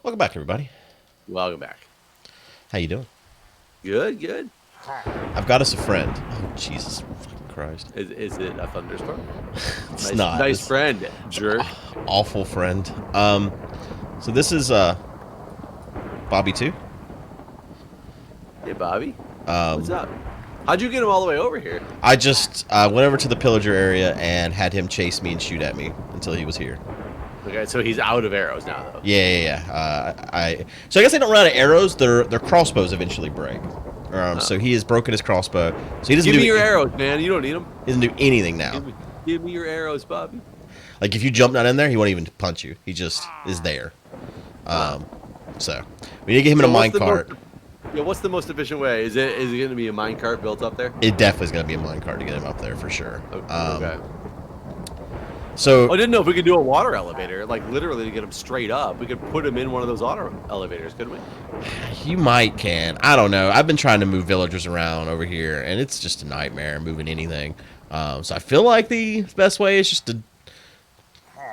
Welcome back, everybody. Welcome back. How you doing? Good, good. I've got us a friend. Oh, Jesus fucking Christ. Is it a thunderstorm? It's Nice, not. nice It's friend, jerk. awful friend. So this is Bobby too. Hey, Bobby. What's Um, up? How'd you get him all the way over here? I just went over to the Pillager area and had him chase me and shoot at me until he was here. Okay, so he's out of arrows now, though. Yeah. So I guess they don't run out of arrows. Their crossbows eventually break. So he has broken his crossbow. So he doesn't Give do me your arrows, man. You don't need them. He doesn't do anything now. Give me your arrows, Bobby. Like if you jump down in there, he won't even punch you. He just is there. So we need to get him in a minecart. Yeah, what's the most efficient way? Is it going to be a minecart built up there? It definitely is going to be a minecart to get him up there for sure. Okay. So I didn't know if we could do a water elevator, like literally to get him straight up. We could put him in one of those auto elevators, couldn't we? you might can. I don't know. I've been trying to move villagers around over here, and it's just a nightmare moving anything. So I feel like the best way is just to.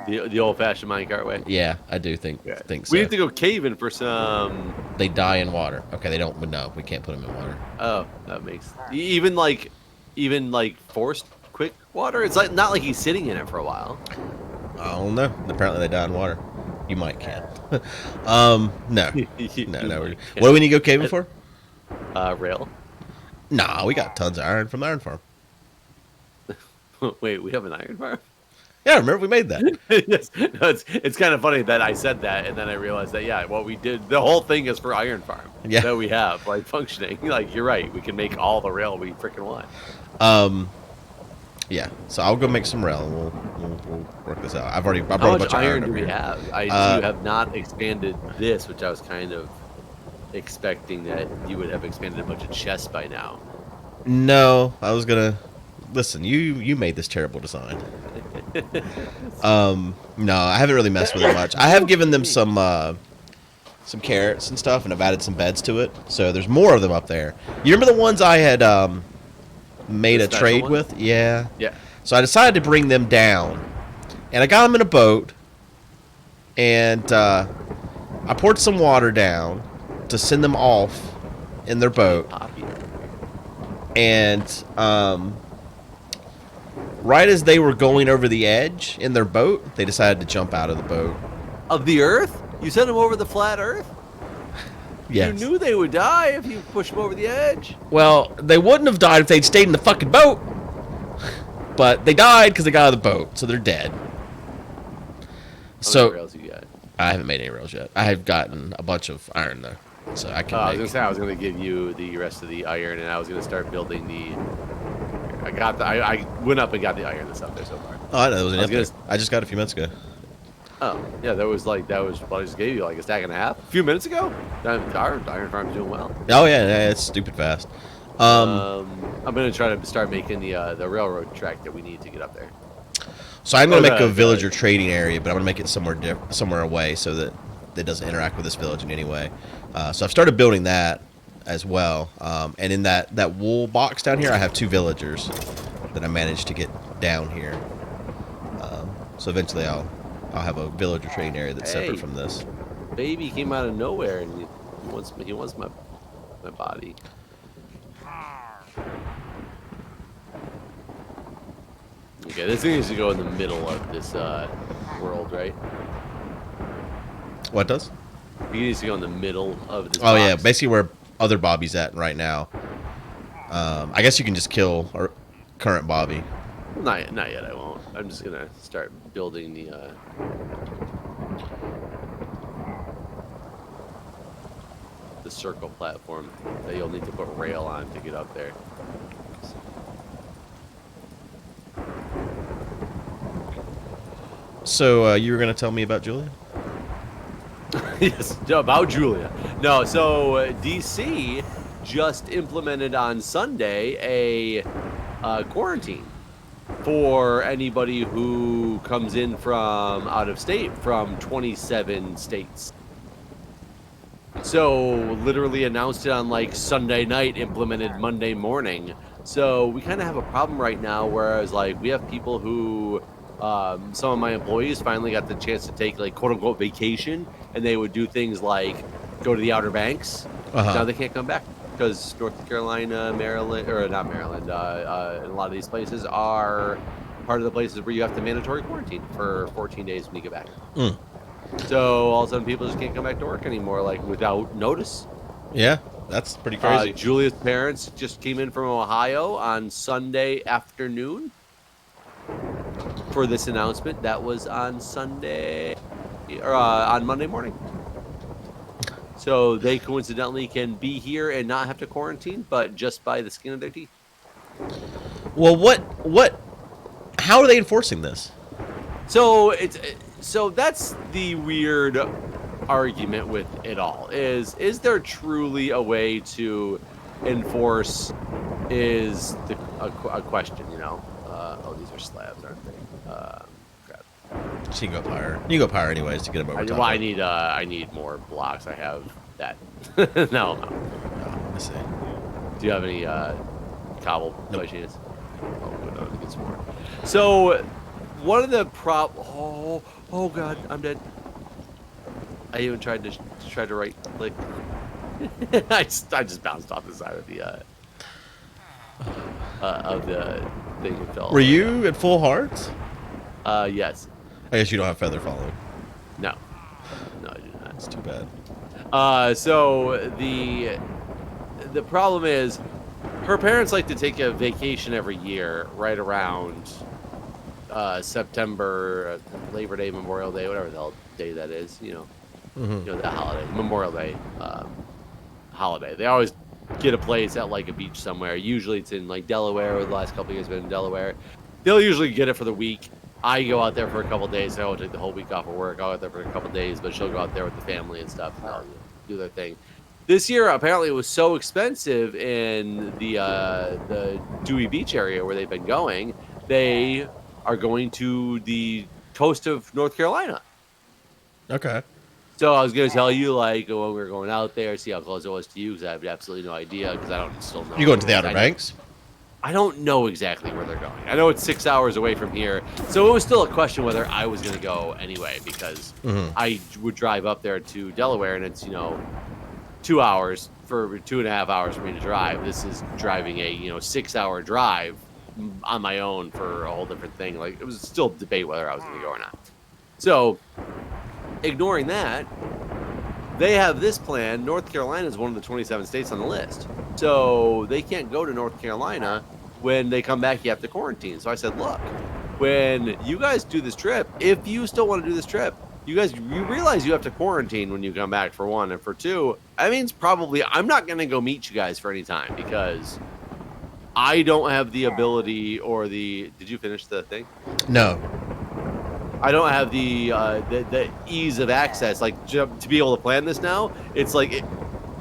The old-fashioned minecart way. Yeah, I do think so. We have to go caving for some. They die in water. Okay, they don't. No, we can't put them in water. Oh, that makes even like forced quick water. It's like not like he's sitting in it for a while. I don't know. Apparently they die in water. You might can. No. No. What do we need to go caving for? Rail. Nah, we got tons of iron from the iron farm. Wait, we have an iron farm? Yeah, remember we made that. Yes. No, it's kind of funny that I said that and then I realized that what we did, the whole thing is for iron farm. Yeah. That we have like functioning. Like you're right, we can make all the rail we freaking want. Yeah. So I'll go make some rail and we'll work this out. I brought How a bunch much of iron do over we here. have? You have not expanded this, which I was kind of expecting that you would have expanded a bunch of chests by now. No, I was gonna listen. You made this terrible design. No, I haven't really messed with it much. I have given them some carrots and stuff, and I've added some beds to it. So there's more of them up there. You remember the ones I had made a trade with? Yeah. Yeah. So I decided to bring them down, and I got them in a boat, and I poured some water down to send them off in their boat, and right as they were going over the edge in their boat, they decided to jump out of the boat. Of the Earth? You sent them over the flat Earth? Yes. You knew they would die if you pushed them over the edge. Well, they wouldn't have died if they'd stayed in the fucking boat. But they died because they got out of the boat, so they're dead. How many rails you got? I haven't made any rails yet. I have gotten a bunch of iron though, so I can. I was gonna say I was gonna give you the rest of the iron, and I was gonna start building the. I went up and got the iron that's up there so far. Oh, I know. I just got it a few minutes ago. Oh, yeah, that was what I just gave you, like a stack and a half. A few minutes ago? Our iron farm's doing well. Oh, yeah, it's stupid fast. I'm going to try to start making the railroad track that we need to get up there. So I'm going to make a villager trading area, but I'm going to make it somewhere away so that it doesn't interact with this village in any way. So I've started building that as well. And in that wool box down here, I have 2 villagers that I managed to get down here. So eventually I'll have a villager trading area that's separate from this. Baby came out of nowhere and he wants my body. Okay, this thing needs to go in the middle of this world, right? What does? He needs to go in the middle of this. Oh box. Yeah, basically where other Bobby's at right now. I guess you can just kill our current Bobby. Not yet. I won't. I'm just gonna start building the circle platform that you'll need to put rail on to get up there. So you were gonna tell me about Julia? Yes, about Julia. No, so DC just implemented on Sunday a quarantine for anybody who comes in from out of state from 27 states. So literally announced it on like Sunday night, implemented Monday morning. So we kind of have a problem right now, whereas like we have people who Some of my employees finally got the chance to take like quote unquote vacation, and they would do things like go to the Outer Banks. Now they can't come back because North Carolina, Maryland, or not Maryland, and a lot of these places are part of the places where you have to mandatory quarantine for 14 days when you get back. So all of a sudden, people just can't come back to work anymore, like without notice. Yeah, that's pretty crazy. Julia's parents just came in from Ohio on Sunday afternoon for this announcement. That was on Sunday or on Monday morning. So they coincidentally can be here and not have to quarantine, but just by the skin of their teeth. Well, how are they enforcing this? So that's the weird argument with it all. Is there truly a way to enforce? Is a question, you know? Oh, these are slabs, aren't they? Crap. You can go up higher. You can go up higher anyways to get them over top. Well, I need more blocks. I have that. No. Let's see. Do you have any cobble by chance? Oh, good. I want to get some more. So, one of the oh god, I'm dead. I even tried to right click. I just bounced off the side of the thing and fell. Were you at full hearts? Yes. I guess you don't have feather falling. No, I do not. That's too bad. So the problem is, her parents like to take a vacation every year, right around September, Labor Day, Memorial Day, whatever the hell day that is. You know, that holiday, Memorial Day holiday. They always get a place at like a beach somewhere. Usually it's in like Delaware. The last couple of years been in Delaware. They'll usually get it for the week. I go out there for a couple of days. I won't take the whole week off of work. I'll go out there for a couple of days, but she'll go out there with the family and stuff. And they'll do their thing. This year, apparently, it was so expensive in the Dewey Beach area where they've been going. They are going to the coast of North Carolina. Okay. So I was going to tell you, like, when we were going out there, see how close it was to you, because I have absolutely no idea, because I don't still know. You going to the Outer Banks? I don't know exactly where they're going. I know it's 6 hours away from here, so it was still a question whether I was going to go anyway, because I would drive up there to Delaware, and it's 2 hours for 2.5 hours for me to drive. This is driving a 6 hour drive on my own for a whole different thing. Like, it was still debate whether I was going to go or not. So, ignoring that, they have this plan. North Carolina is one of the 27 states on the list. So they can't go to North Carolina. When they come back, you have to quarantine. So I said, look, when you guys do this trip, if you still want to do this trip, you realize you have to quarantine when you come back, for one. And for two, that means probably I'm not going to go meet you guys for any time, because I don't have the ability or the... Did you finish the thing? No. I don't have the ease of access, like, to be able to plan this now. It's like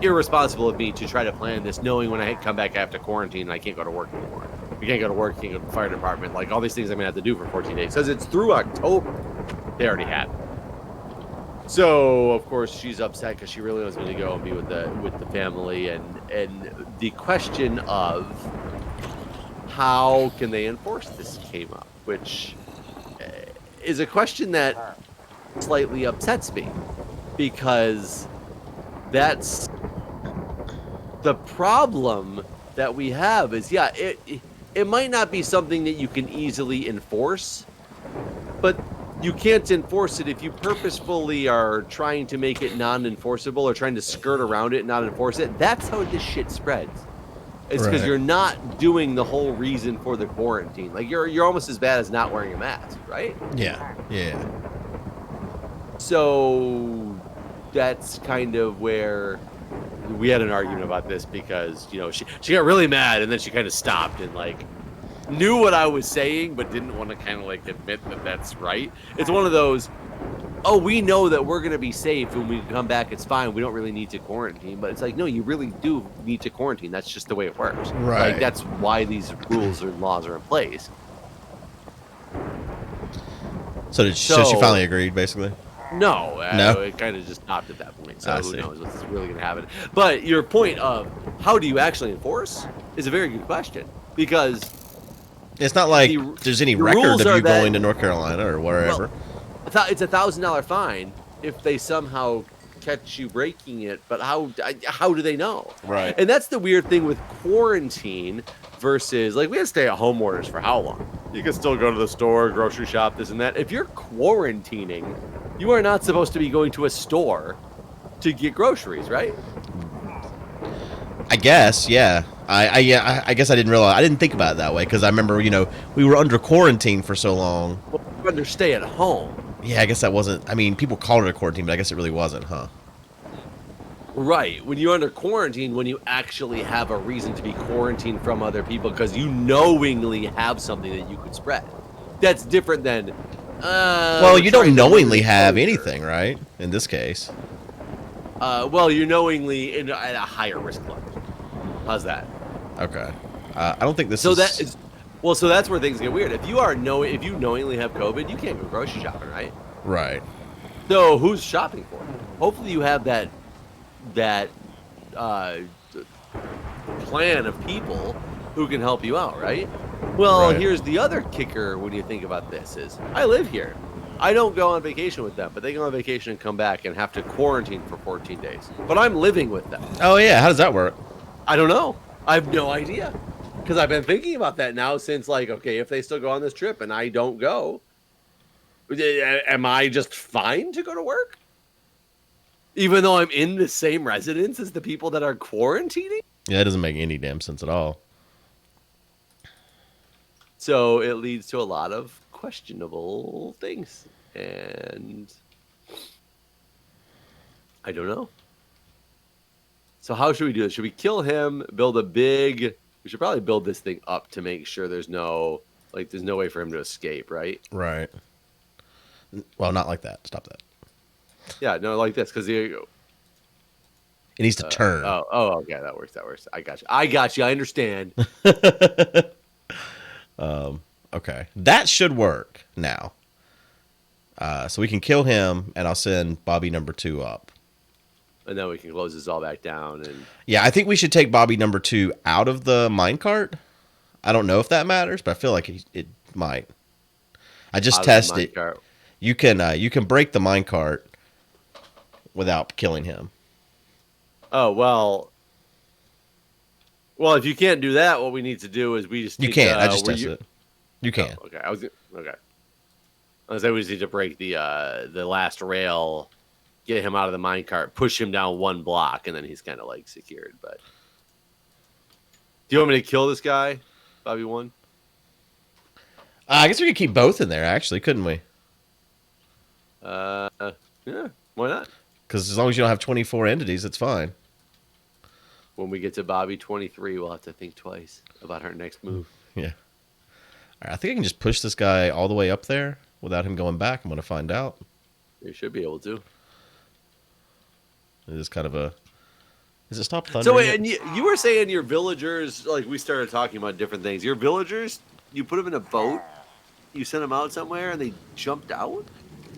irresponsible of me to try to plan this knowing when I come back I have to quarantine and I can't go to work anymore. We can't go to work, can't go to the fire department, like all these things I'm gonna have to do for 14 days. Because it's through October. They already had it. So of course she's upset because she really wants me to go and be with the family, and the question of how can they enforce this came up, which is a question that slightly upsets me, because that's the problem that we have. Is it might not be something that you can easily enforce, but you can't enforce it if you purposefully are trying to make it non-enforceable or trying to skirt around it and not enforce it. That's how this shit spreads. It's because you're not doing the whole reason for the quarantine. Like, you're almost as bad as not wearing a mask, right? Yeah. So that's kind of where we had an argument about this, because she got really mad, and then she kind of stopped and like knew what I was saying but didn't want to kind of like admit that that's right. It's one of those, oh, we know that we're going to be safe when we come back, it's fine, we don't really need to quarantine. But it's like, no, you really do need to quarantine. That's just the way it works. Right. Like, that's why these rules or laws are in place. So she finally agreed, basically? No. It kind of just stopped at that point. So who knows what's really going to happen. But your point of how do you actually enforce is a very good question. Because It's not like The, there's any the record rules of are you that, going to North Carolina or wherever. well, it's a $1,000 fine if they somehow catch you breaking it. But how do they know? Right. And that's the weird thing with quarantine versus like we have stay-at-home orders for how long? You can still go to the store, grocery shop, this and that. If you're quarantining, you are not supposed to be going to a store to get groceries, right? I guess, yeah. I guess I didn't realize. I didn't think about it that way because I remember, we were under quarantine for so long. Well, you're under stay at home. Yeah, I guess that wasn't. I mean, people called it a quarantine, but I guess it really wasn't, huh? Right. When you're under quarantine, when you actually have a reason to be quarantined from other people because you knowingly have something that you could spread. That's different than. Well, you don't knowingly have anything, right? In this case. Well, you're knowingly at a higher risk level. How's that? Okay. I don't think this So is. that is. Well, so that's where things get weird. If you knowingly have COVID, you can't go grocery shopping, right? Right. So who's shopping for you? Hopefully, you have that plan of people who can help you out, right? Well, Right. here's the other kicker when you think about this is I live here. I don't go on vacation with them, but they go on vacation and come back and have to quarantine for 14 days. But I'm living with them. Oh, yeah. How does that work? I don't know. I have no idea. Because I've been thinking about that now since, like, okay, if they still go on this trip and I don't go, am I just fine to go to work? Even though I'm in the same residence as the people that are quarantining? Yeah, that doesn't make any damn sense at all. So it leads to a lot of questionable things. And I don't know. So how should we do this? Should we kill him, we should probably build this thing up to make sure there's no way for him to escape, right? Right. Well, not like that. Stop that. Yeah, no, like this, because It needs to turn. Okay, that works. I got you. I understand. Okay. That should work now. So we can kill him, and I'll send Bobby number 2 up. And then we can close this all back down. And Yeah, I think we should take Bobby number 2 out of the minecart. I don't know if that matters, but I feel like it might. I just tested it. You can break the minecart without killing him. Oh, well, if you can't do that, what we need to do is we just You need can't. to, I just tested it. You can. Oh, okay. Okay. I was saying we just need to break the last rail, get him out of the minecart, push him down 1 block, and then he's kind of like secured. But do you want me to kill this guy, Bobby 1? I guess we could keep both in there, actually, couldn't we? Yeah, why not? Because as long as you don't have 24 entities, it's fine. When we get to Bobby 23, we'll have to think twice about our next move. Yeah. All right, I think I can just push this guy all the way up there without him going back. I'm going to find out. You should be able to. It is kind of a... Is it stop thundering? So, wait, and you were saying your villagers, like we started talking about different things. Your villagers, you put them in a boat, you sent them out somewhere, and they jumped out?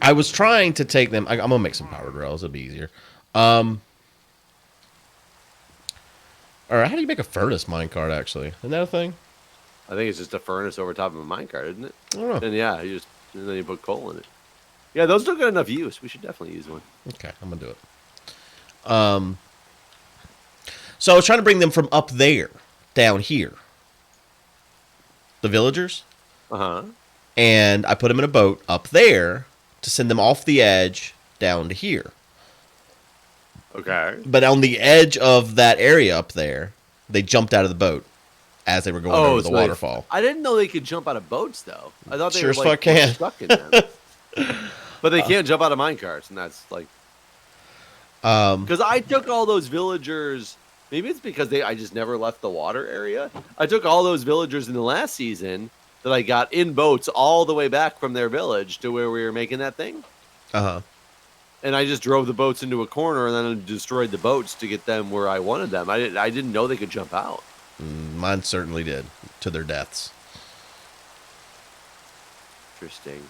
I was trying to take them... I'm going to make some powered rails. It'll be easier. All right, how do you make a furnace minecart, actually? Isn't that a thing? I think it's just a furnace over top of a minecart, isn't it? I don't know. And yeah, and then you put coal in it. Yeah, those don't get enough use. We should definitely use one. Okay, I'm going to do it. So I was trying to bring them from up there down here. The villagers. Uh-huh. And I put them in a boat up there to send them off the edge down to here. Okay. But on the edge of that area up there, they jumped out of the boat as they were going over the waterfall. I didn't know they could jump out of boats, though. I thought they Sure were as fuck can. stuck in them. But they can't jump out of minecarts, and that's like... Because I took all those villagers... Maybe it's because I just never left the water area. I took all those villagers in the last season that I got in boats all the way back from their village to where we were making that thing. Uh-huh. And I just drove the boats into a corner and then destroyed the boats to get them where I wanted them. I didn't know they could jump out. Mine certainly did, to their deaths. Interesting.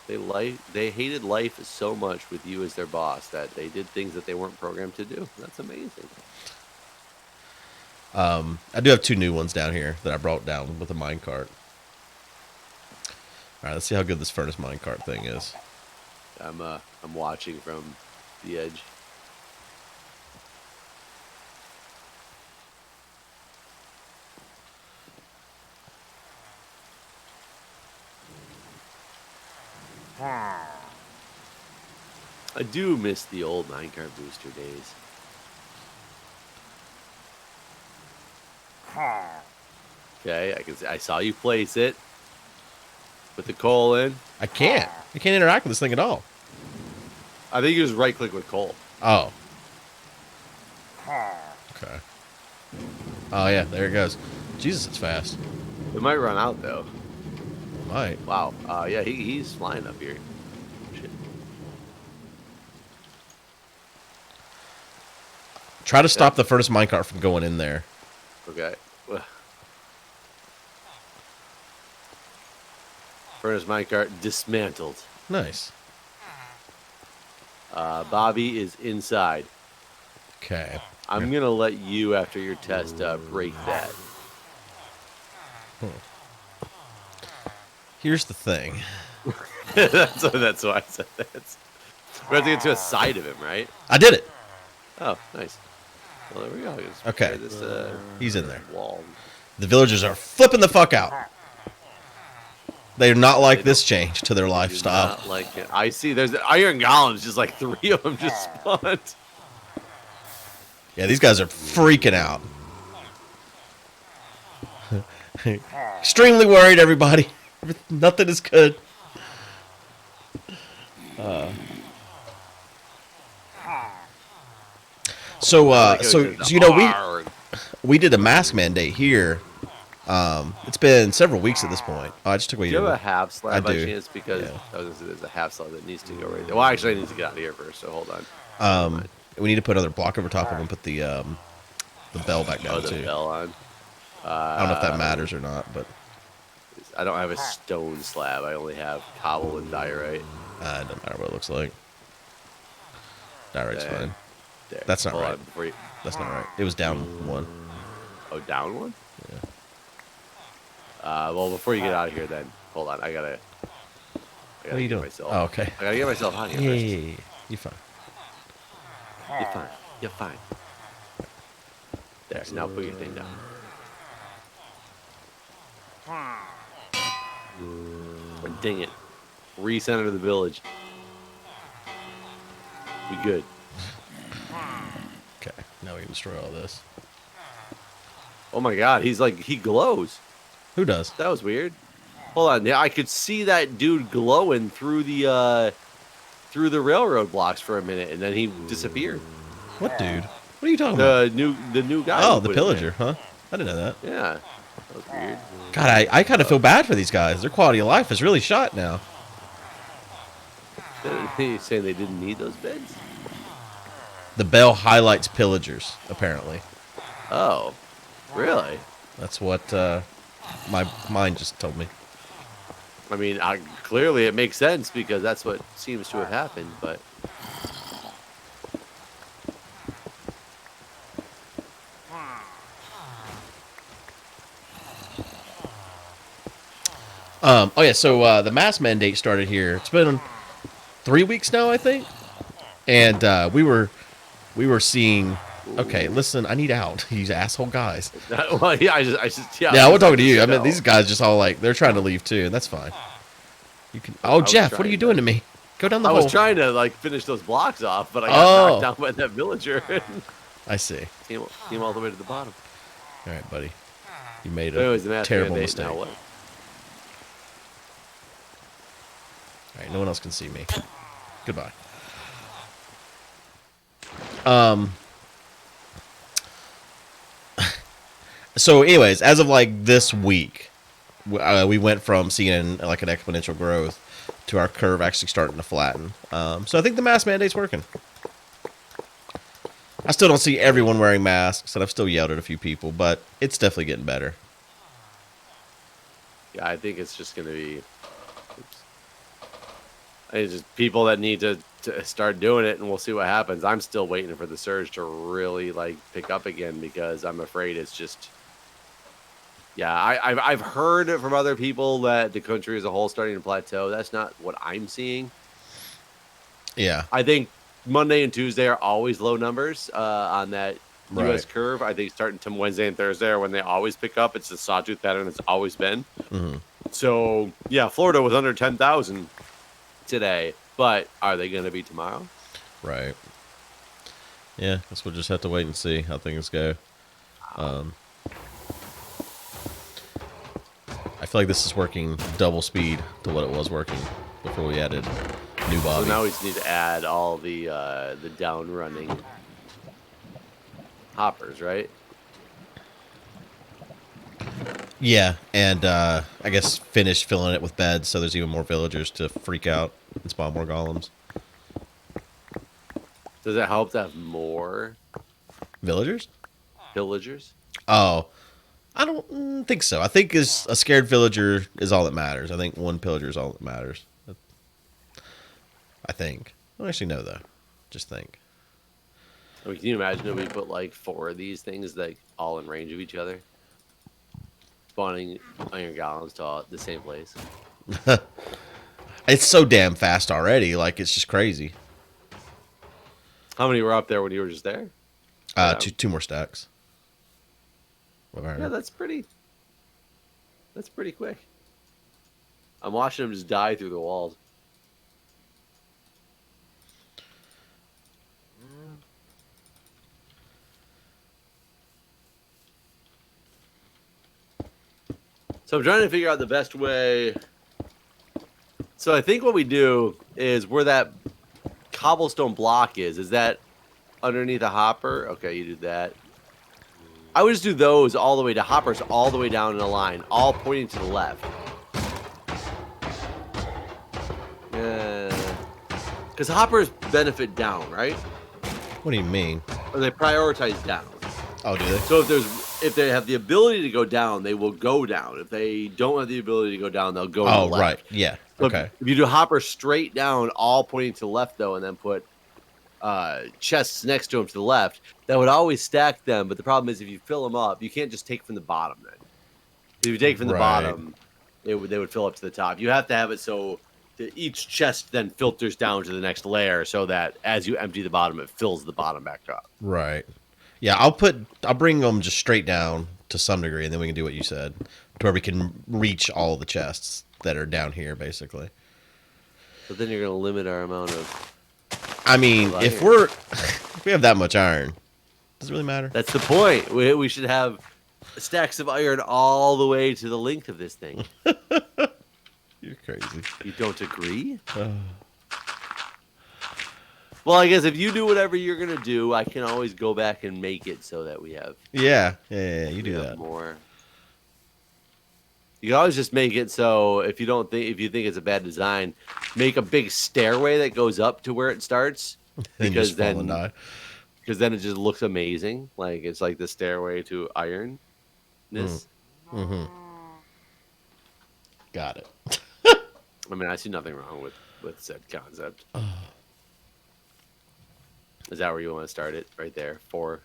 They hated life so much with you as their boss that they did things that they weren't programmed to do. That's amazing. I do have 2 new ones down here that I brought down with a minecart. All right, let's see how good this furnace minecart thing is. I'm watching from the edge. I do miss the old minecart booster days. Okay, I saw you place it. Put the coal in. I can't interact with this thing at all. I think you just right click with coal. Oh. Okay. Oh yeah, there it goes. Jesus, it's fast. It might run out though. Might. Wow. Yeah, he's flying up here. Shit. Try to stop the furnace minecart from going in there. Okay. Furnace minecart dismantled. Nice. Bobby is inside. Okay. I'm gonna let you, after your test, break that. Here's the thing. that's why I said that. We have to get to a side of him, right? I did it. Oh, nice. Well, there we go. Just Okay. This, He's in there. Wall. The villagers are flipping the fuck out. They do not like this change to their lifestyle. Not like it. I see. There's iron golems. Just like 3 of them just spawned. Yeah, these guys are freaking out. Extremely worried, everybody. Nothing is good. So you know, we did a mask mandate here. It's been several weeks at this point. Oh, I just took away Do you your. have a half slab I by do. chance? Because Yeah. I was gonna say there's a half slab that needs to go right there. Well, actually, I need to get out of here first. So hold on. We need to put another block over top of and put the bell back down The too. bell on. I don't know if that matters or not, but I don't have a stone slab. I only have cobble and diorite. it doesn't matter what it looks like. Dirite's Okay. fine. There. That's not Hold right. on before you... That's not right. It was down 1. Oh, down one? Yeah. Well, before you get out of here, then hold on. I gotta What are you get doing? myself. Oh, okay. I gotta get myself out of Yeah, here yeah, yeah. You're fine. first. You're fine. You're fine. There. So now put your thing down. And dang it. Recenter the village. We good. Okay. Now we can destroy all this. Oh my god, he glows. Who does? That was weird. Hold on. Yeah, I could see that dude glowing through the railroad blocks for a minute, and then he disappeared. What dude? What are you talking about? The new guy. Oh, who the put in there. Pillager, huh? I didn't know that. Yeah, that was weird. God, I kind of feel bad for these guys. Their quality of life is really shot now. He's saying they didn't need those beds. The bell highlights pillagers, apparently. Oh, really? That's what my mind just told me. I mean, clearly it makes sense because that's what seems to have happened. But Oh yeah, so the mask mandate started here. It's been 3 weeks now, I think, and we were seeing. Okay, listen, I need out. These asshole guys. well, yeah, I just Yeah, I wasn't talking to you. I know. mean, these guys just all like they're trying to leave too, and that's fine. You can. Oh, was Jeff, what are you trying doing to me? Go down the I hole. was trying to like finish those blocks off, but I got knocked down by that villager. I see. Came all the way to the bottom. All right, buddy. You made Anyways, the a mask terrible mandate, mistake. now All what? right, no one else can see me. Goodbye. So, anyways, as of like this week, we went from seeing like an exponential growth to our curve actually starting to flatten. So I think the mask mandate's working. I still don't see everyone wearing masks, and I've still yelled at a few people, but it's definitely getting better. Yeah, I think it's just going to be. Oops. I think it's just people that need to to start doing it, and we'll see what happens. I'm still waiting for the surge to really like pick up again because I'm afraid it's just. Yeah, I've heard from other people that the country as a whole is starting to plateau. That's not what I'm seeing. Yeah. I think Monday and Tuesday are always low numbers on that U.S. curve. I think starting to Wednesday and Thursday are when they always pick up. It's the sawtooth pattern it's always been. Mm-hmm. So, yeah, Florida was under 10,000 today. But are they going to be tomorrow? Right. Yeah, guess we'll just have to wait and see how things go. I feel like this is working double speed to what it was working before we added new Bobby. So now we just need to add all the down running hoppers, right? Yeah, and I guess finish filling it with beds so there's even more villagers to freak out and spawn more golems. Does it help to have more Villagers? villagers? Oh, I don't think so. I think a scared villager is all that matters. I think one pillager is all that matters. I think. I don't actually know, though. Just think. I mean, can you imagine if we put like 4 of these things like all in range of each other? Spawning iron golems to all the same place. It's so damn fast already. Like, it's just crazy. How many were up there when you were just there? Two more stacks. Yeah, that's pretty quick. I'm watching them just die through the walls. So I'm trying to figure out the best way. So I think what we do is where that cobblestone block is that underneath a hopper? Okay, you do that. I would just do those all the way to hoppers, all the way down in a line, all pointing to the left. Because hoppers benefit down, right? What do you mean? Or they prioritize down. Oh, do they? So if they have the ability to go down, they will go down. If they don't have the ability to go down, they'll go to the left. Right. Yeah. So okay. If you do hoppers straight down, all pointing to the left, though, and then put chests next to them to the left, that would always stack them. But the problem is if you fill them up, you can't just take from the bottom then. If you take from the bottom, they would fill up to the top. You have to have it so that each chest then filters down to the next layer so that as you empty the bottom, it fills the bottom back up. Right. Yeah, I'll bring them just straight down to some degree, and then we can do what you said, to where we can reach all the chests that are down here, basically. But then you're going to limit our amount of... I mean, if we have that much iron, does it really matter? That's the point. We should have stacks of iron all the way to the length of this thing. You're crazy. You don't agree? Well, I guess if you do whatever you're going to do, I can always go back and make it so that we have... Yeah, you do that. More. You can always just make it so if you think it's a bad design, make a big stairway that goes up to where it starts, because then it just looks amazing. Like it's like the stairway to ironness. Mm-hmm. Got it. I mean, I see nothing wrong with said concept. Is that where you want to start it? Right there, four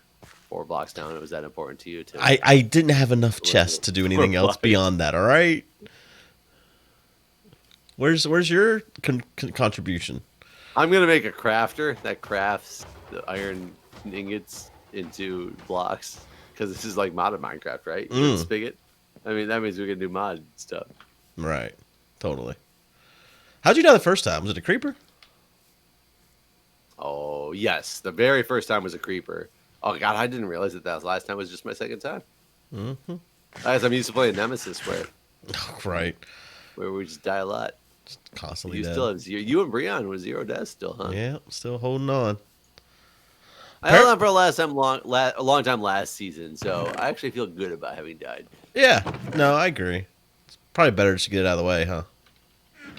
blocks down. Was that important to you? I didn't have enough chests to do anything else beyond that. All right. Where's your contribution? I'm gonna make a crafter that crafts the iron ingots into blocks, because this is like modded Minecraft, right? You spigot. I mean, that means we can do mod stuff. Right. Totally. How'd you die the first time? Was it a creeper? Oh yes, the very first time was a creeper. Oh god, I didn't realize that was last time. Was just my second time. Mm-hmm. I guess I'm used to playing Nemesis, where we just die a lot. Just constantly. You dead. still have you and Breon with 0 deaths still, huh? Yeah, still holding on. I held on for a long time last season, so I actually feel good about having died. Yeah, no, I agree. It's probably better just to get it out of the way, huh?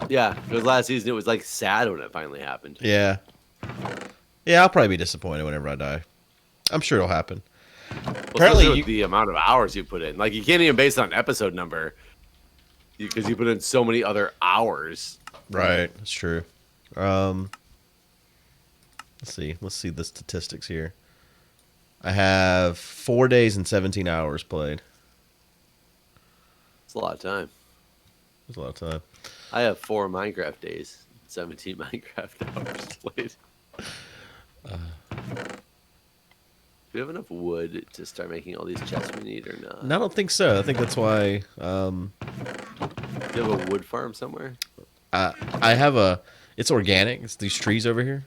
Yeah, because last season it was like sad when it finally happened. Yeah. Yeah, I'll probably be disappointed whenever I die. I'm sure it'll happen. Well, apparently, the amount of hours you put in, like you can't even base it on episode number, because you put in so many other hours. Right, that's true. Let's see the statistics here. I have 4 days and 17 hours played. It's a lot of time. That's a lot of time. I have 4 Minecraft days, 17 Minecraft hours played. Do we have enough wood to start making all these chests we need or not? No, I don't think so. I think that's why. Do you have a wood farm somewhere? I have a. It's organic. It's these trees over here.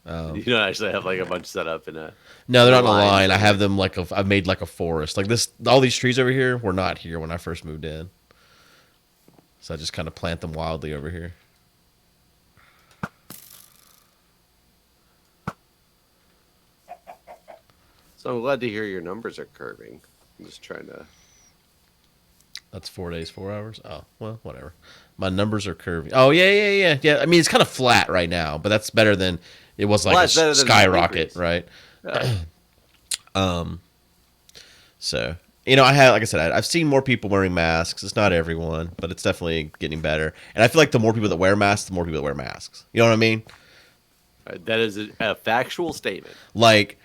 You don't actually have like a bunch set up in a. No, they're not in a line. I have them like I've made like a forest. Like this, all these trees over here were not here when I first moved in. So I just kind of plant them wildly over here. So I'm glad to hear your numbers are curving. I'm just trying to. That's 4 days, 4 hours. Oh, well, whatever. My numbers are curving. Oh, yeah. I mean, it's kind of flat right now, but that's better than it was like a skyrocket, right? Yeah. So, you know, like I said, I've seen more people wearing masks. It's not everyone, but it's definitely getting better. And I feel like the more people that wear masks, the more people that wear masks. You know what I mean? That is a factual statement. Like,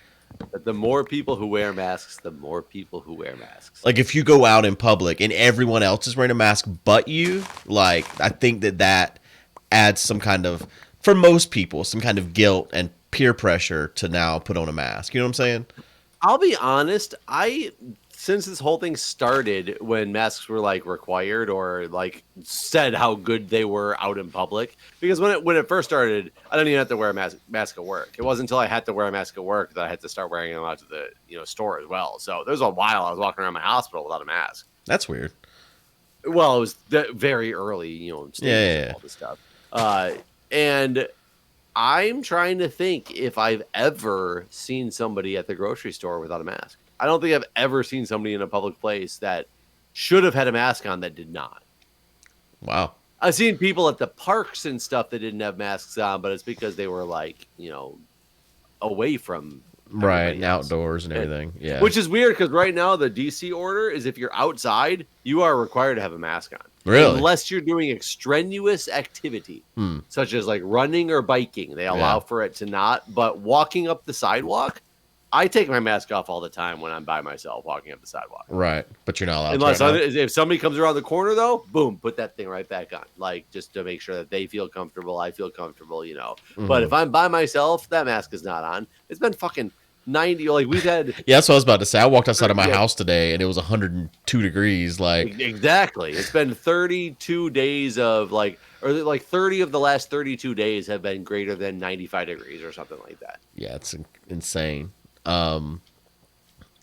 the more people who wear masks, the more people who wear masks. Like if you go out in public and everyone else is wearing a mask but you, like I think that adds some kind of, for most people, some kind of guilt and peer pressure to now put on a mask. You know what I'm saying? I'll be honest. Since this whole thing started when masks were like required or like said how good they were out in public, because when it first started, I didn't even have to wear a mask at work. It wasn't until I had to wear a mask at work that I had to start wearing them out to the store as well. So there was a while I was walking around my hospital without a mask. That's weird. Well, it was very early, Yeah. all this stuff. And I'm trying to think if I've ever seen somebody at the grocery store without a mask. I don't think I've ever seen somebody in a public place that should have had a mask on that did not. Wow. I've seen people at the parks and stuff that didn't have masks on, but it's because they were like, away from right outdoors and everything. Yeah. Which is weird because right now the DC order is if you're outside, you are required to have a mask on. Really? Unless you're doing extraneous activity, such as like running or biking, they allow for it to not. But walking up the sidewalk, I take my mask off all the time when I'm by myself walking up the sidewalk. Right, but you're not allowed Unless to. If somebody comes around the corner, though, boom, put that thing right back on. Like, just to make sure that they feel comfortable, I feel comfortable, Mm-hmm. But if I'm by myself, that mask is not on. It's been fucking 90. Like, we've had... Yeah, that's what I was about to say. I walked outside of my house today, and it was 102 degrees. Like Exactly. It's been 32 days of, like... Or, like, 30 of the last 32 days have been greater than 95 degrees or something like that. Yeah, it's insane.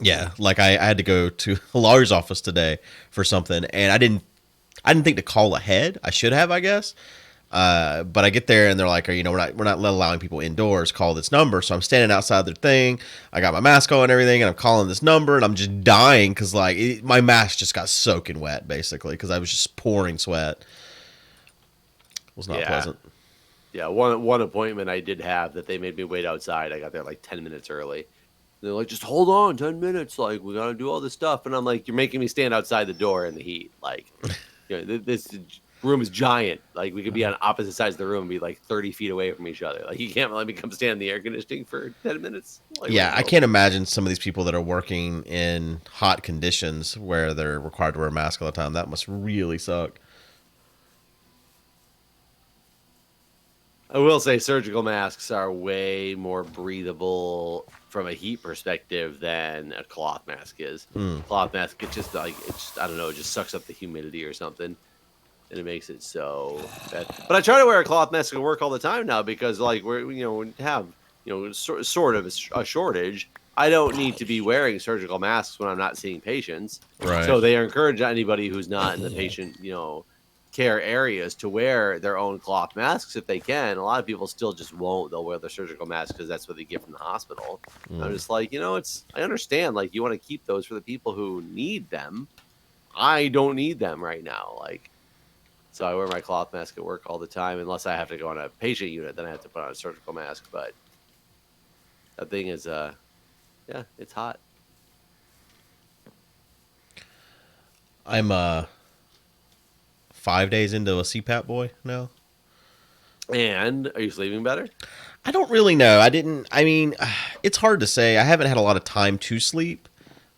Yeah, like I had to go to a lawyer's office today for something, and I didn't think to call ahead. I should have, I guess. But I get there and they're like, we're not allowing people indoors. Call this number. So I'm standing outside their thing. I got my mask on and everything, and I'm calling this number, and I'm just dying because my mask just got soaking wet basically because I was just pouring sweat. It was not pleasant. Yeah, one appointment I did have that they made me wait outside. I got there like 10 minutes early. They're like, just hold on 10 minutes. Like, we got to do all this stuff. And I'm like, you're making me stand outside the door in the heat. Like, this room is giant. Like, we could be on opposite sides of the room and be like 30 feet away from each other. Like, you can't let me come stand in the air conditioning for 10 minutes. Like, yeah, I can't imagine some of these people that are working in hot conditions where they're required to wear a mask all the time. That must really suck. I will say surgical masks are way more breathable from a heat perspective than a cloth mask is. Cloth mask, it just I don't know, it just sucks up the humidity or something, and it makes it so bad. But I try to wear a cloth mask at work all the time now because like we have sort of a shortage. I don't need to be wearing surgical masks when I'm not seeing patients. Right. So they encourage anybody who's not in the patient care areas to wear their own cloth masks if they can. A lot of people still just won't. They'll wear their surgical masks because that's what they get from the hospital. I'm just like, I understand. Like, you want to keep those for the people who need them. I don't need them right now. Like, so I wear my cloth mask at work all the time, unless I have to go on a patient unit. Then I have to put on a surgical mask. But that thing is, it's hot. I'm 5 days into a CPAP boy now. And are you sleeping better? I don't really know. I mean, it's hard to say. I haven't had a lot of time to sleep.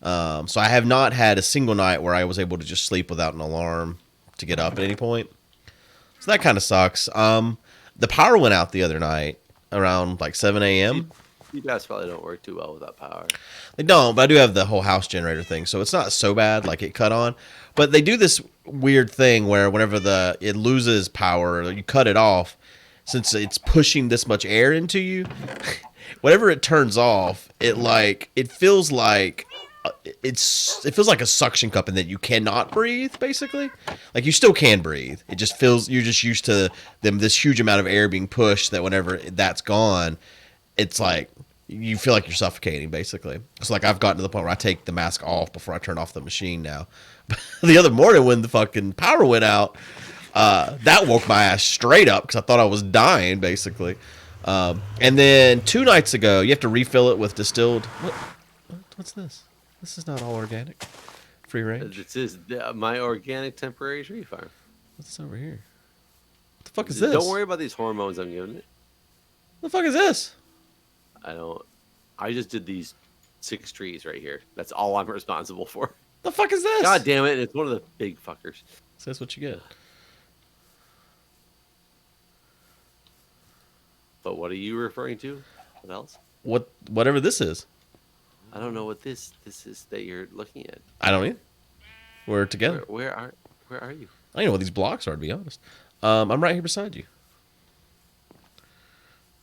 So I have not had a single night where I was able to just sleep without an alarm to get up at any point. So that kind of sucks. The power went out the other night around like 7 a.m. CPAPs probably don't work too well without power. They don't, but I do have the whole house generator thing, so it's not so bad. Like it cut on, but they do this weird thing where whenever it loses power, or you cut it off, since it's pushing this much air into you, whenever it turns off, it feels like it feels like a suction cup, and that you cannot breathe. Basically, like you still can breathe. It just feels you're just used to this huge amount of air being pushed that whenever that's gone, it's like you feel like you're suffocating, basically. So like I've gotten to the point where I take the mask off before I turn off the machine now. The other morning when the fucking power went out, that woke my ass straight up because I thought I was dying, basically. And then 2 nights ago, you have to refill it with distilled. What's this? This is not all organic. Free range. This is my organic temporary tree farm. What's over here? What the fuck is this? Don't worry about these hormones I'm giving it. What the fuck is this? I just did these 6 trees right here. That's all I'm responsible for. The fuck is this? God damn it! It's one of the big fuckers. So that's what you get. But what are you referring to? What else? Whatever this is. I don't know what this is that you're looking at. I don't either. We're together. Where are you? I don't know what these blocks are, to be honest. I'm right here beside you.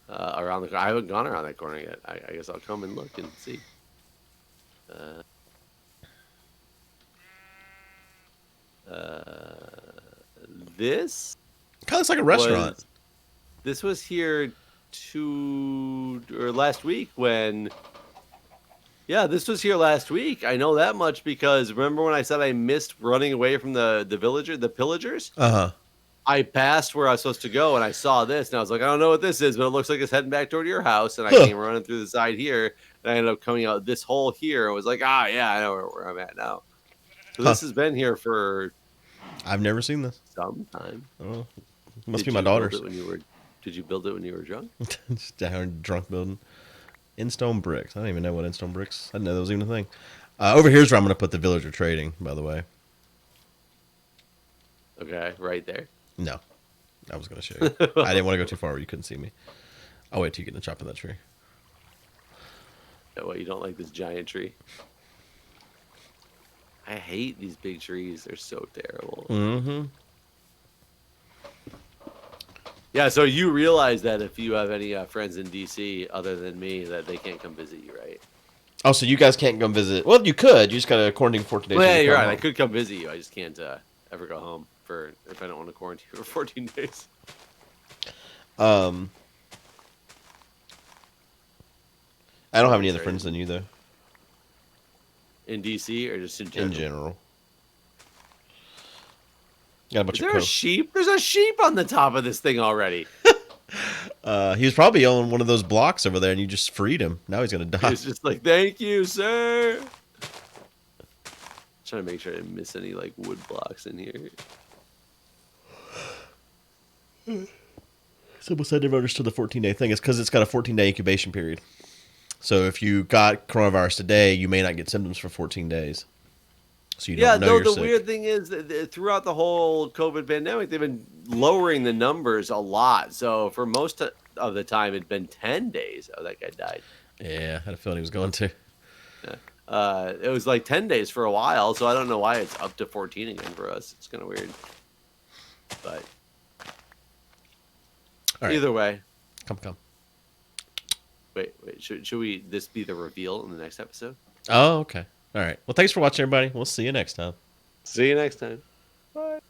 Around the corner. I haven't gone around that corner yet. I guess I'll come and look and see. This Kind of looks like a restaurant. This was here last week when. Yeah, this was here last week. I know that much because remember when I said I missed running away from the pillagers? Uh-huh. I passed where I was supposed to go and I saw this and I was like, I don't know what this is, but it looks like it's heading back toward your house. And I came running through the side here and I ended up coming out this hole here. I was like, yeah, I know where I'm at now. So this has been here for. I've never seen this. Some time. Oh, it must be my daughter's. Did you build it when you were drunk? Just down drunk building. In-stone bricks. I don't even know what in-stone bricks. I didn't know that was even a thing. Over here's where I'm going to put the villager trading, by the way. Okay, right there. No. I was going to show you. I didn't want to go too far where you couldn't see me. I'll wait till you get in the chop in that tree. Oh, what, you don't like this giant tree? I hate these big trees. They're so terrible. Mm-hmm. Yeah, so you realize that if you have any friends in DC other than me, that they can't come visit you, right? Oh, so you guys can't come visit. Well, you could. You just got to quarantine for 14 days. Well, yeah, you're right. I could come visit you. I just can't ever go home if I don't want to quarantine for 14 days. I don't have any other friends than you, though. In DC or just in general? In general. Got a bunch Is there a sheep? There's a sheep on the top of this thing already. He was probably on one of those blocks over there, and you just freed him. Now he's gonna die. He's just like, thank you, sir. Trying to make sure I didn't miss any like wood blocks in here. Simple said never understood the 14-day thing. It's because it's got a 14-day incubation period. So if you got coronavirus today, you may not get symptoms for 14 days. So you don't know you're sick. Weird thing is that throughout the whole COVID pandemic, they've been lowering the numbers a lot. So for most of the time, it'd been 10 days. Oh, that guy died. Yeah, I had a feeling he was going to. Yeah. It was like 10 days for a while, so I don't know why it's up to 14 again for us. It's kind of weird. But either way. Come. Wait. Should this be the reveal in the next episode? Oh, okay. All right. Well, thanks for watching, everybody. We'll see you next time. See you next time. Bye.